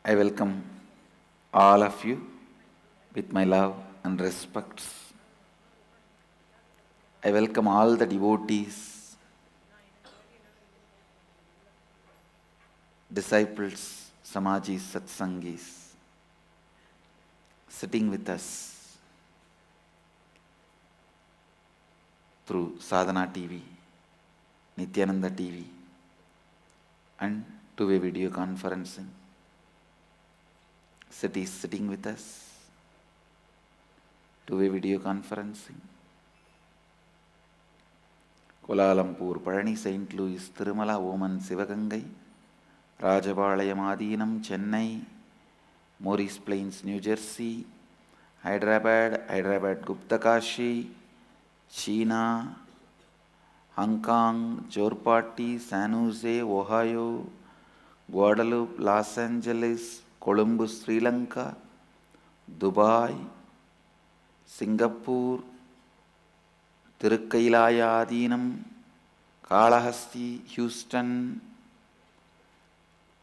I welcome all of you with my love and respects. I welcome all the devotees, disciples, Samajis, Satsangis, sitting with us through Sadhana TV, Nityananda TV, and two-way video conferencing. Cities sitting with us, two-way video conferencing. Kuala Lumpur, Palani, St. Louis, Tirumala, Oman, Sivagangai, Rajapalayam, Adinam, Chennai, Morris Plains, New Jersey, Hyderabad, Gupta Kashi, China, Hong Kong, Jorpati, San Jose, Ohio, Guadalupe, Los Angeles, Columbus, Sri Lanka, Dubai, Singapore, Tirukkailaya Adinam, Kalahasti, Houston,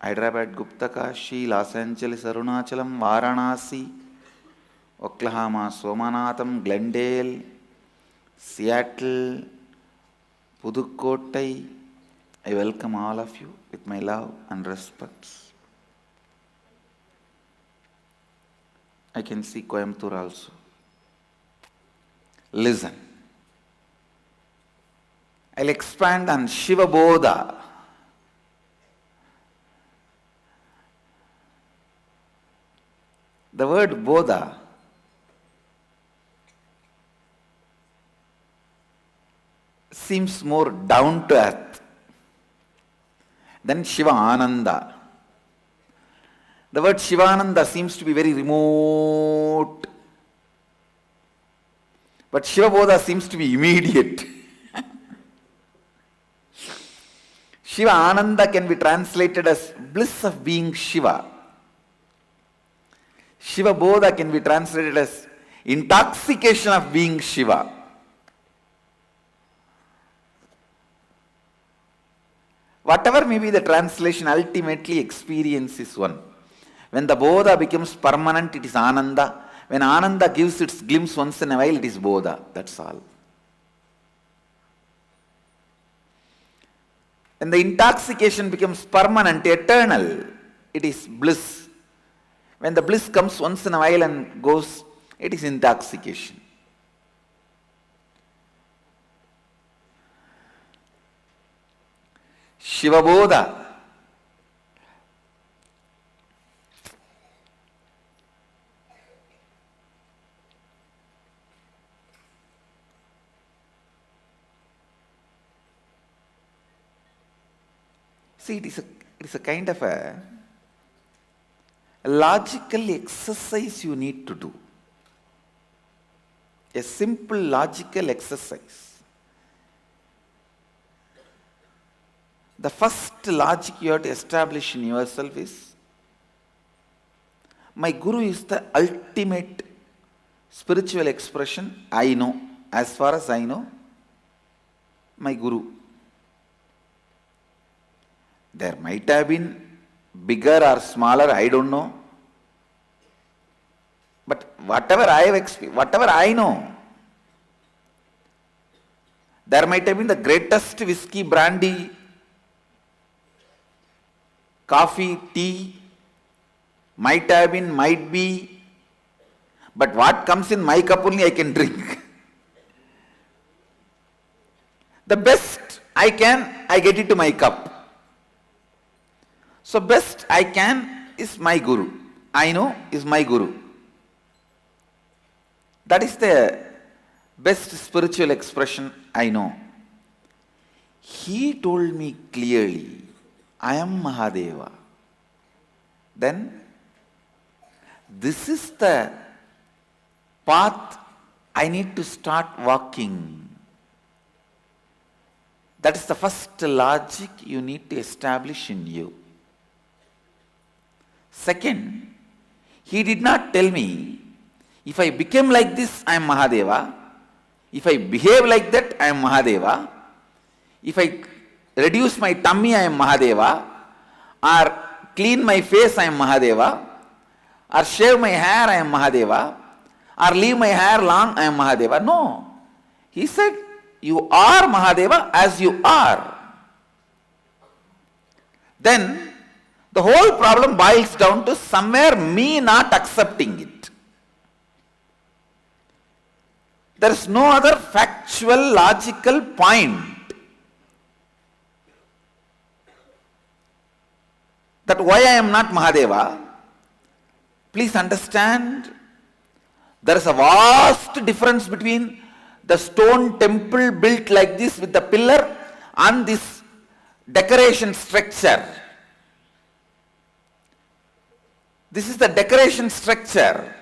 Hyderabad, Gupta Kashi, Los Angeles, Arunachalam, Varanasi, Oklahoma, Somanatham, Glendale, Seattle, Pudukottai. I welcome all of you with my love and respect. I can see Coimbatore also. Listen. I'll expand on Shiva Bodha. The word Bodha seems more down to earth than Shiva Ananda. The word Shivananda seems to be very remote, but Shiva Bodha seems to be immediate. Shiva Ananda can be translated as bliss of being Shiva. Shiva Bodha can be translated as intoxication of being Shiva. Whatever may be the translation, ultimately experience is one. When the Bodha becomes permanent, it is Ananda. When Ananda gives its glimpse once in a while, it is Bodha. That's all. When the intoxication becomes permanent, eternal, it is bliss. When the bliss comes once in a while and goes, it is intoxication. Shiva Bodha. See, it is a kind of a logical exercise you need to do. A simple logical exercise. The first logic you have to establish in yourself is, my Guru is the ultimate spiritual expression I know. As far as I know, my Guru. There might have been bigger or smaller, I don't know. But whatever I have experienced, whatever I know, there might have been the greatest whiskey, brandy, coffee, tea, might have been, might be, but what comes in my cup only I can drink. The best I can, I get it to my cup. So best I can is my Guru. I know is my Guru. That is the best spiritual expression I know. He told me clearly, I am Mahadeva. Then this is the path I need to start walking. That is the first logic you need to establish in you. Second, he did not tell me, if I become like this, I am Mahadeva. If I behave like that, I am Mahadeva. If I reduce my tummy, I am Mahadeva. Or clean my face, I am Mahadeva, or shave my hair, I am Mahadeva, or leave my hair long, I am Mahadeva. No. He said, you are Mahadeva as you are. Then the whole problem boils down to somewhere me not accepting it. There is no other factual, logical point that why I am not Mahadeva. Please understand, there is a vast difference between the stone temple built like this with the pillar and this decoration structure. This is the decoration structure.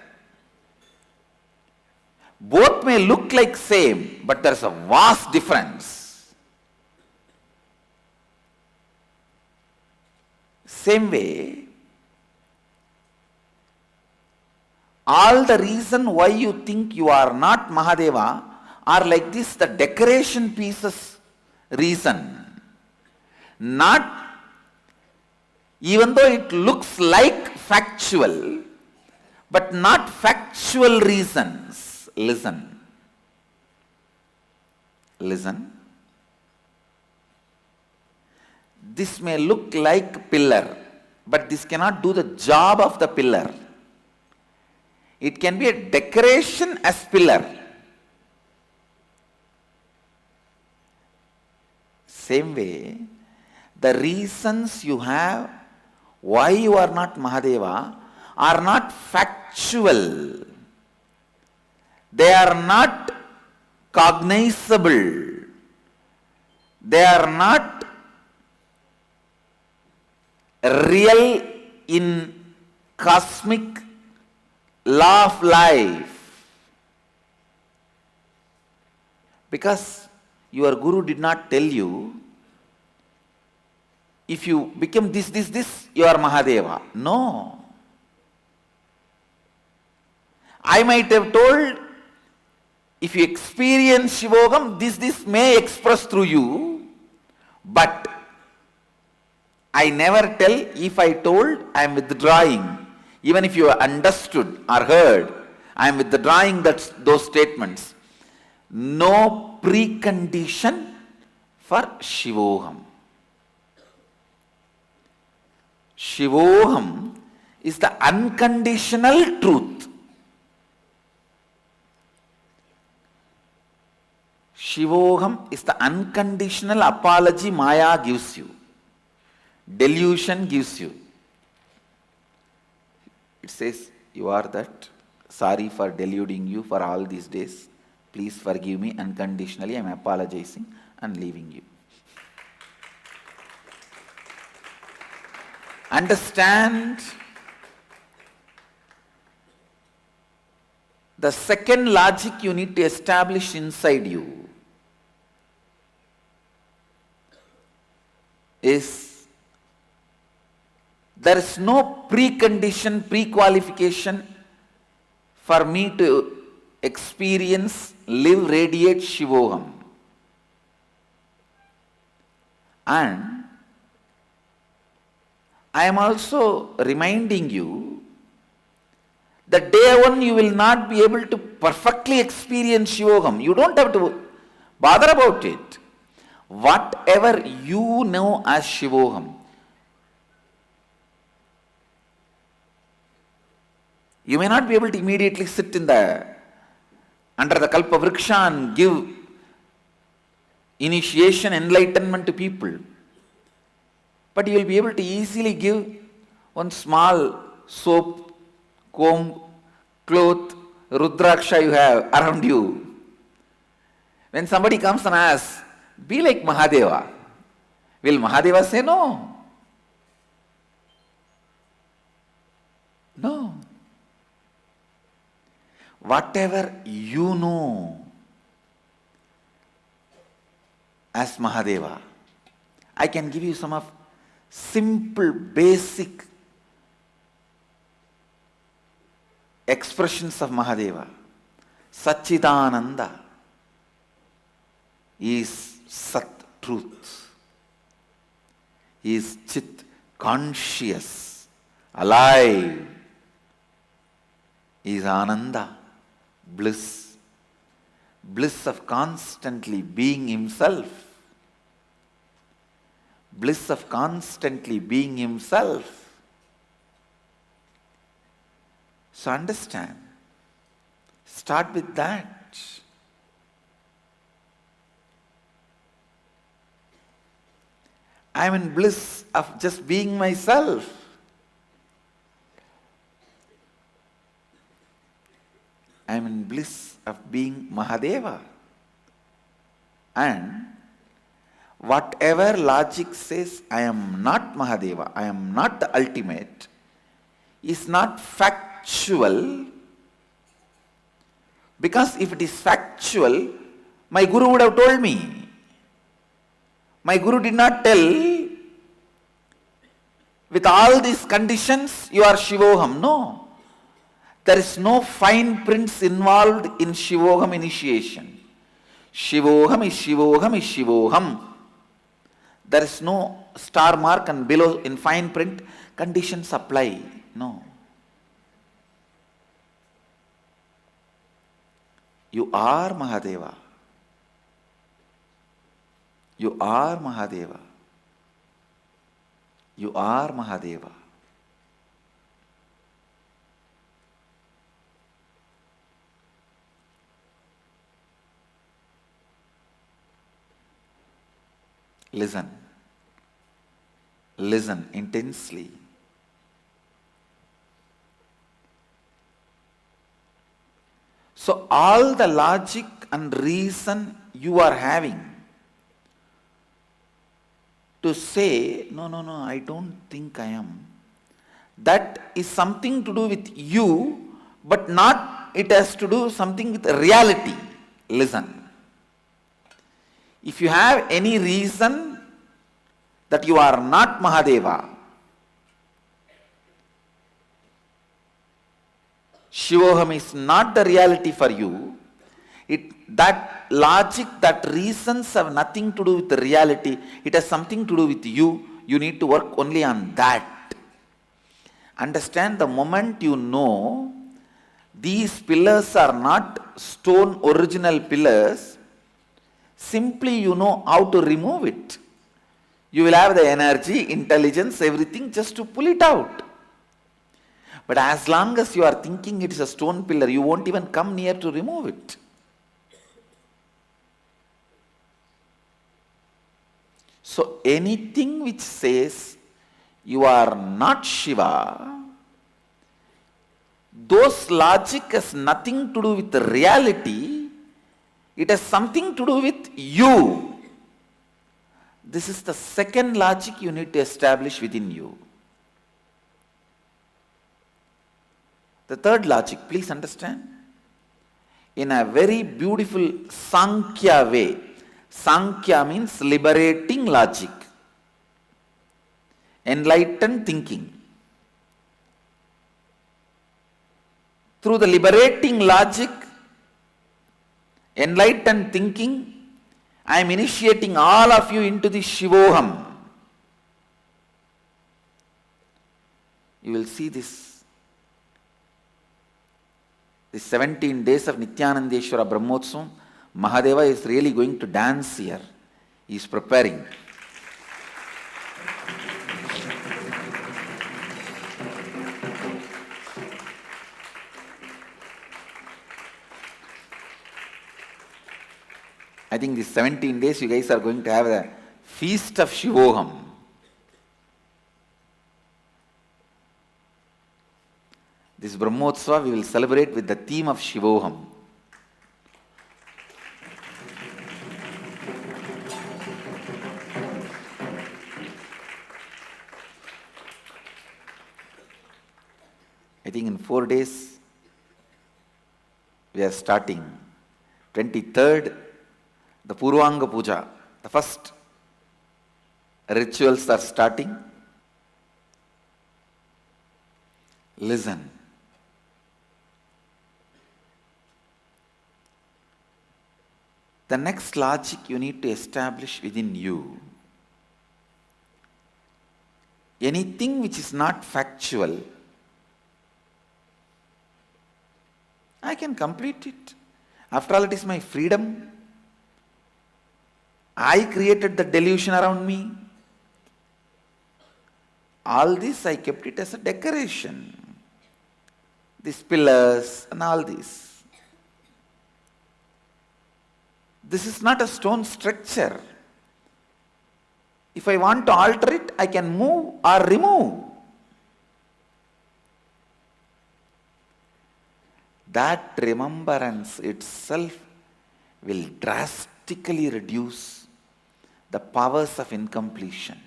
Both may look like same, but there is a vast difference. Same way, all the reason why you think you are not Mahadeva are like this, the decoration pieces reason. Not, even though it looks like factual, but not factual reasons. Listen. Listen. This may look like pillar, but this cannot do the job of the pillar. It can be a decoration as pillar. Same way, the reasons you have why you are not Mahadeva are not factual. They are not cognizable. They are not real in cosmic law of life. Because your Guru did not tell you, if you become this, you are Mahadeva. No. I might have told, if you experience Shivogam, this may express through you, but I never tell, if I told, I am withdrawing. Even if you understood or heard, I am withdrawing those statements. No precondition for Shivoham. Shivoham is the unconditional truth. Shivoham is the unconditional apology Maya gives you. Delusion gives you. It says, you are that. Sorry for deluding you for all these days. Please forgive me unconditionally. I am apologizing and leaving you. Understand, the second logic you need to establish inside you is, there is no precondition, pre-qualification for me to experience, live, radiate Shivoham. And I am also reminding you that day one you will not be able to perfectly experience Shivoham. You don't have to bother about it. Whatever you know as Shivoham, you may not be able to immediately sit under the Kalpa Vriksha and give initiation, enlightenment to people. But you will be able to easily give one small soap, comb, cloth, Rudraksha you have around you. When somebody comes and asks, be like Mahadeva, will Mahadeva say no? No. Whatever you know as Mahadeva, I can give you some of simple, basic expressions of Mahadeva. Satchidananda is Sat, truth. He is Chit, conscious, alive, is Ananda, bliss. Bliss of constantly being himself. Bliss of constantly being himself. So understand. Start with that. I am in bliss of just being myself. I am in bliss of being Mahadeva. And whatever logic says I am not Mahadeva, I am not the ultimate, is not factual. Because if it is factual, my Guru would have told me. My Guru did not tell, with all these conditions, you are Shivoham. No. There is no fine prints involved in Shivoham initiation. Shivoham is Shivoham is Shivoham. There is no star mark and below in fine print, conditions apply. No. You are Mahadeva. You are Mahadeva. You are Mahadeva. Listen. Listen intensely. So all the logic and reason you are having to say, no, I don't think I am, that is something to do with you, but not it has to do something with reality. Listen. If you have any reason that you are not Mahadeva, Shivoham is not the reality for you, that logic, that reasons have nothing to do with the reality, it has something to do with you, you need to work only on that. Understand, the moment you know these pillars are not stone original pillars, simply you know how to remove it. You will have the energy, intelligence, everything just to pull it out. But as long as you are thinking it is a stone pillar, you won't even come near to remove it. So anything which says you are not Shiva, those logic has nothing to do with the reality, it has something to do with you. This is the second logic you need to establish within you. The third logic, please understand, in a very beautiful Sankhya way. Sankhya means liberating logic, enlightened thinking. Through the liberating logic, enlightened thinking, I am initiating all of you into the Shivoham. You will see this. The 17 days of Nityanandeshwara Brahmotsavam, Mahadeva is really going to dance here. He is preparing. I think these 17 days you guys are going to have a feast of Shivoham. This Brahmotsava we will celebrate with the theme of Shivoham. I think in 4 days we are starting. 23rd, the Purvanga Puja, the first rituals are starting. Listen. The next logic you need to establish within you anything which is not factual, I can complete it. After all, it is my freedom. I created the delusion around me. All this I kept it as a decoration. These pillars and all this. This is not a stone structure. If I want to alter it, I can move or remove. That remembrance itself will drastically reduce the powers of incompletion.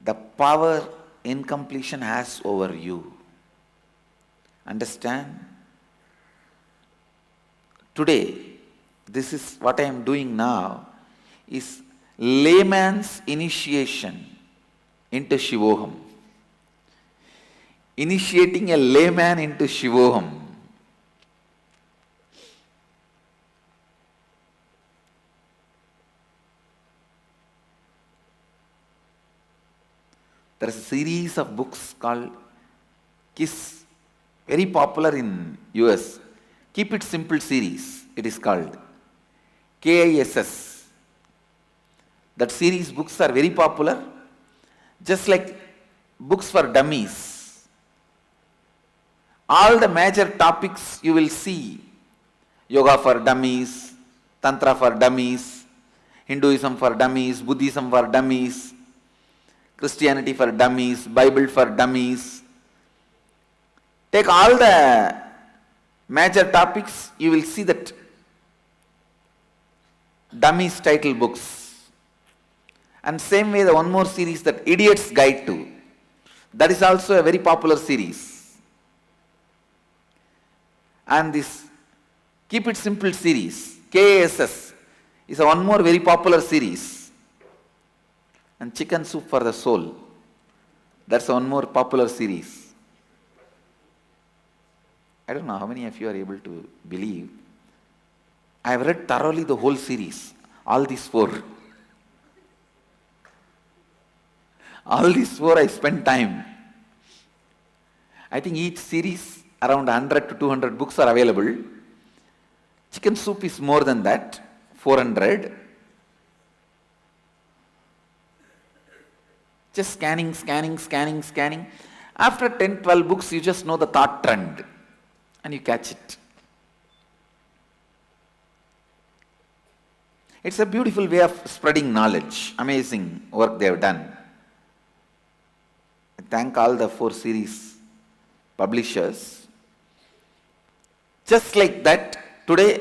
The power incompletion has over you. Understand? Today, this is what I am doing now, is layman's initiation into Shivoham. Initiating a layman into Shivoham. There is a series of books called KISS, very popular in US. Keep It Simple series, it is called. KISS. That series books are very popular, just like books for dummies. All the major topics you will see: yoga for dummies, tantra for dummies, Hinduism for dummies, Buddhism for dummies, Christianity for dummies, Bible for dummies. Take all the major topics, you will see that dummies title books. And same way, the one more series, that Idiot's Guide to, that is also a very popular series. And this Keep It Simple series, KSS, is a one more very popular series. And Chicken Soup for the Soul, that's one more popular series. I don't know how many of you are able to believe. I have read thoroughly the whole series, all these four. All these four I spent time. I think each series around 100 to 200 books are available. Chicken Soup is more than that, 400. Just scanning. After 10, 12 books, you just know the thought trend and you catch it. It's a beautiful way of spreading knowledge. Amazing work they have done. I thank all the 4 series publishers. Just like that, today,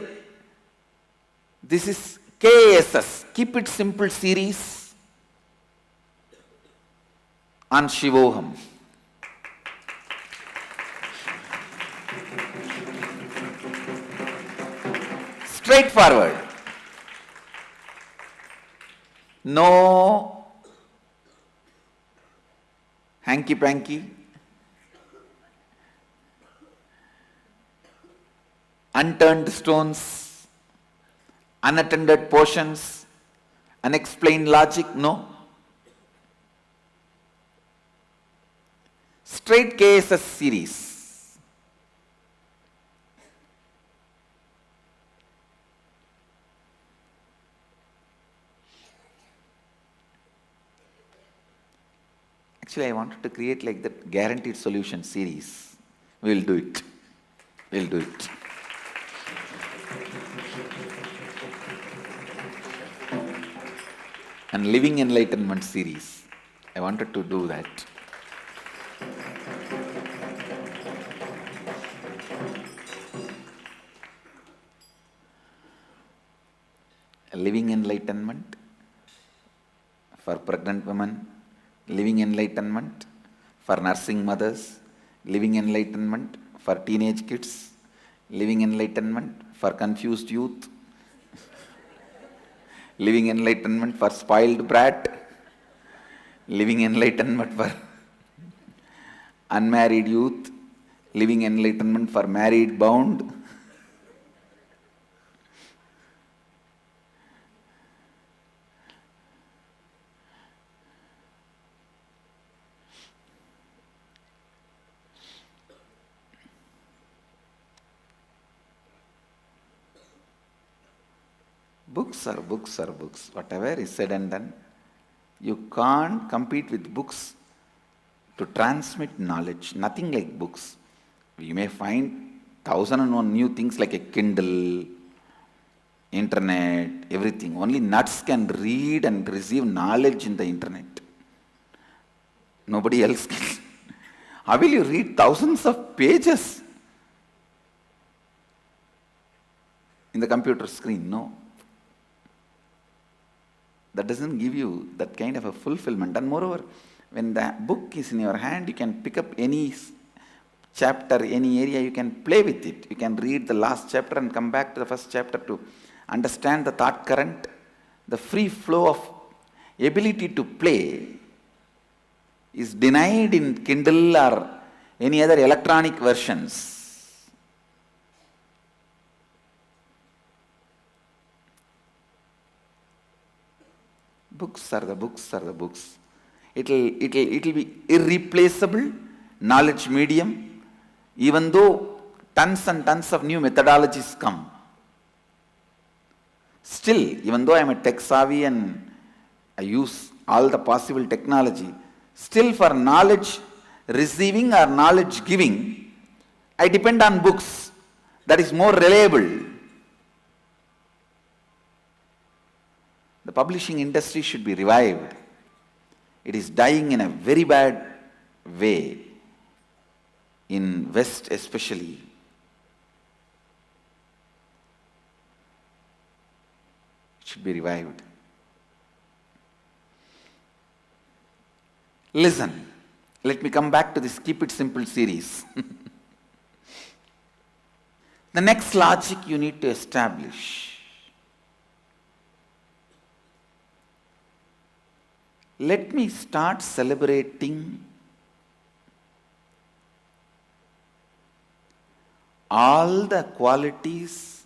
this is KSS, Keep It Simple series on Shivoham. Straightforward. No hanky-panky, unturned stones, unattended portions, unexplained logic, no. Straight KSS series. Actually, I wanted to create like that guaranteed solution series. We will do it. We'll do it. And Living Enlightenment series. I wanted to do that. Living Enlightenment for pregnant women, Living Enlightenment for nursing mothers, Living Enlightenment for teenage kids, Living Enlightenment for confused youth, Living Enlightenment for spoiled brat, Living Enlightenment for unmarried youth, Living Enlightenment for married bound. Books are books are books. Whatever is said and done, you can't compete with books to transmit knowledge. Nothing like books. You may find 1,001 new things like a Kindle, internet, everything. Only nuts can read and receive knowledge in the internet. Nobody else can. How will you read thousands of pages in the computer screen? No. That doesn't give you that kind of a fulfillment. And moreover, when the book is in your hand, you can pick up any chapter, any area, you can play with it. You can read the last chapter and come back to the first chapter to understand the thought current. The free flow of ability to play is denied in Kindle or any other electronic versions. Books are the books are the books. It'll be irreplaceable knowledge medium, even though tons and tons of new methodologies come. Still, even though I am a tech savvy and I use all the possible technology, still for knowledge receiving or knowledge giving, I depend on books. That is more reliable. The publishing industry should be revived. It is dying in a very bad way, in West especially. It should be revived. Listen, let me come back to this Keep It Simple series. The next logic you need to establish. Let me start celebrating all the qualities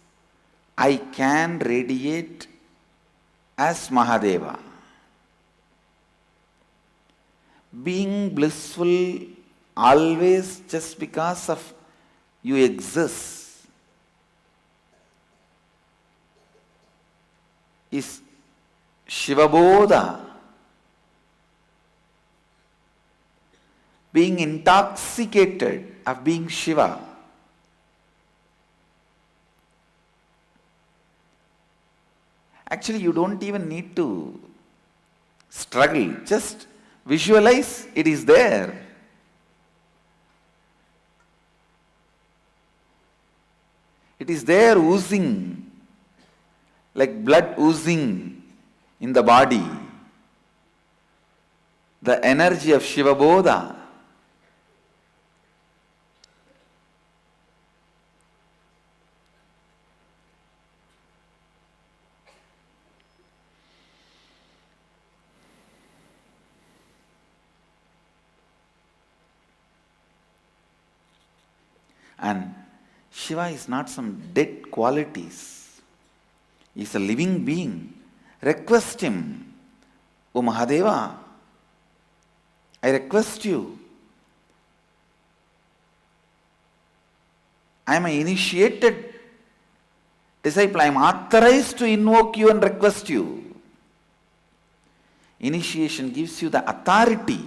I can radiate as Mahadeva. Being blissful always just because of you exist is Shivabodha. Being intoxicated of being Shiva. Actually, you don't even need to struggle. Just visualize it is there. It is there oozing, like blood oozing in the body. The energy of Shiva Bodha. And Shiva is not some dead qualities. He is a living being. Request him, O Mahadeva, I request you. I am an initiated disciple. I am authorized to invoke you and request you. Initiation gives you the authority.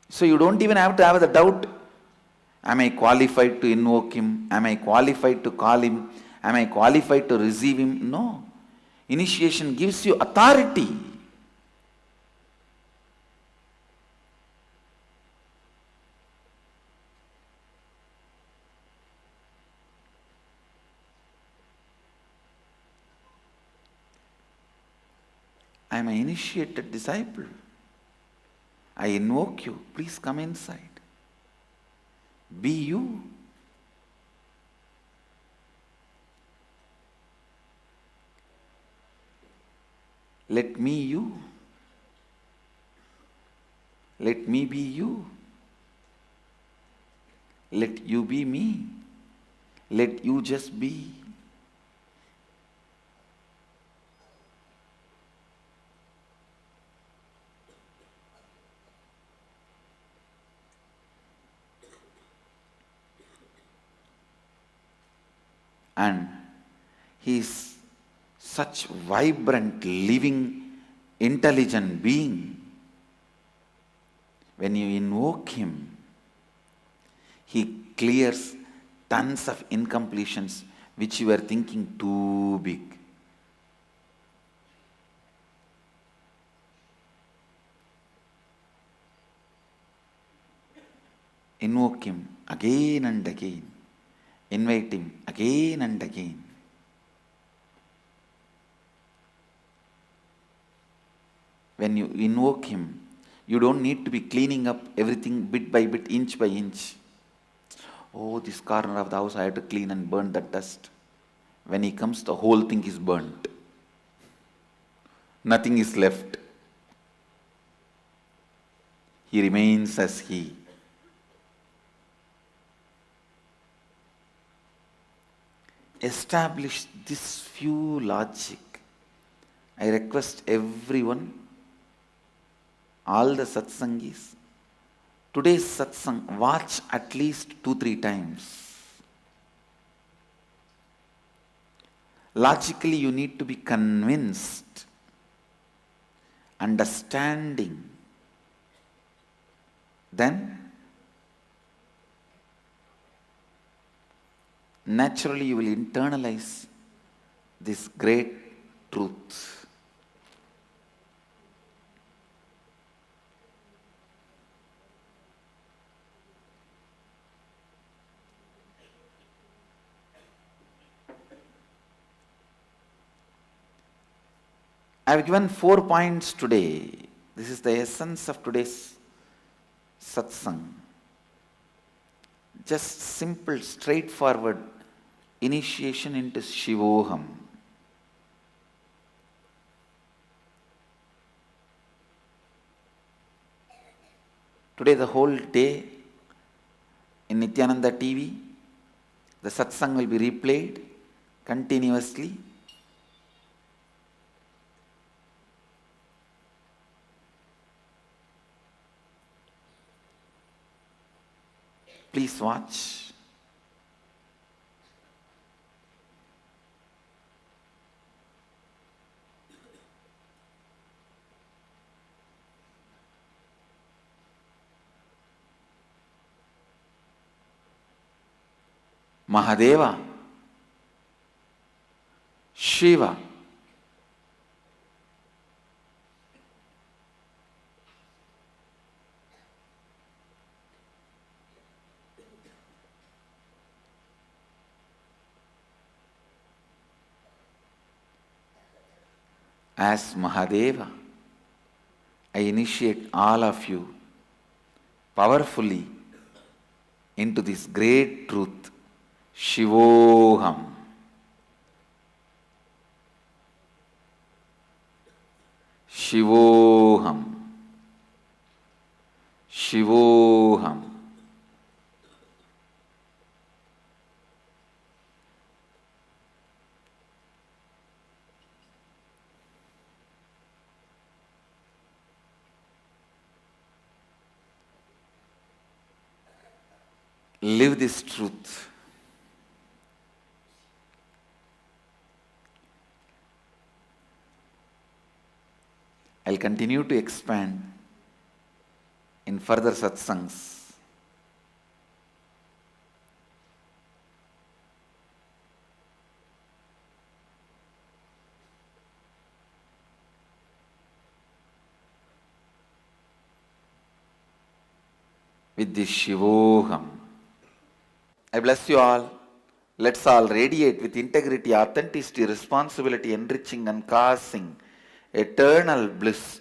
So you don't even have to have the doubt, am I qualified to invoke him? Am I qualified to call him? Am I qualified to receive him? No. Initiation gives you authority. I am an initiated disciple. I invoke you. Please come inside. Be you. Let me you. Let me be you. Let you be me. Let you just be. and he is such vibrant, living, intelligent being. When you invoke him, he clears tons of incompletions which you were thinking too big. Invoke him again and again. Invite him again and again. When you invoke him, you don't need to be cleaning up everything bit by bit, inch by inch. Oh, this corner of the house I have to clean and burn that dust. When he comes, the whole thing is burnt. Nothing is left. He remains as he. Establish this few logic. I request everyone, all the satsangis, today's satsang, watch at least 2-3 times. Logically, you need to be convinced, understanding. Then, naturally you will internalize this great truth. I have given 4 points today. This is the essence of today's satsang. Just simple, straightforward initiation into Shivoham. Today, the whole day in Nityananda TV, the satsang will be replayed continuously. Please watch. Mahadeva, Shiva, as Mahadeva, I initiate all of you powerfully into this great truth, Shivoham. Shivoham. Shivoham. Live this truth. I'll continue to expand in further satsangs. With this Shivoham. I bless you all. Let's all radiate with integrity, authenticity, responsibility, enriching and causing eternal bliss.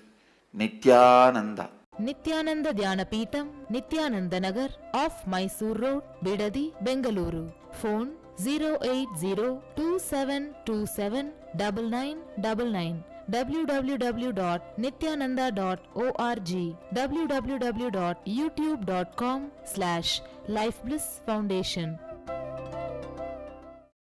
Nityananda. Nityananda Dhyanapitham, Nityananda Nagar, off Mysore Road, Bidadi, Bengaluru. Phone 08027279999. www.nityananda.org, www.youtube.com/Life Bliss Foundation.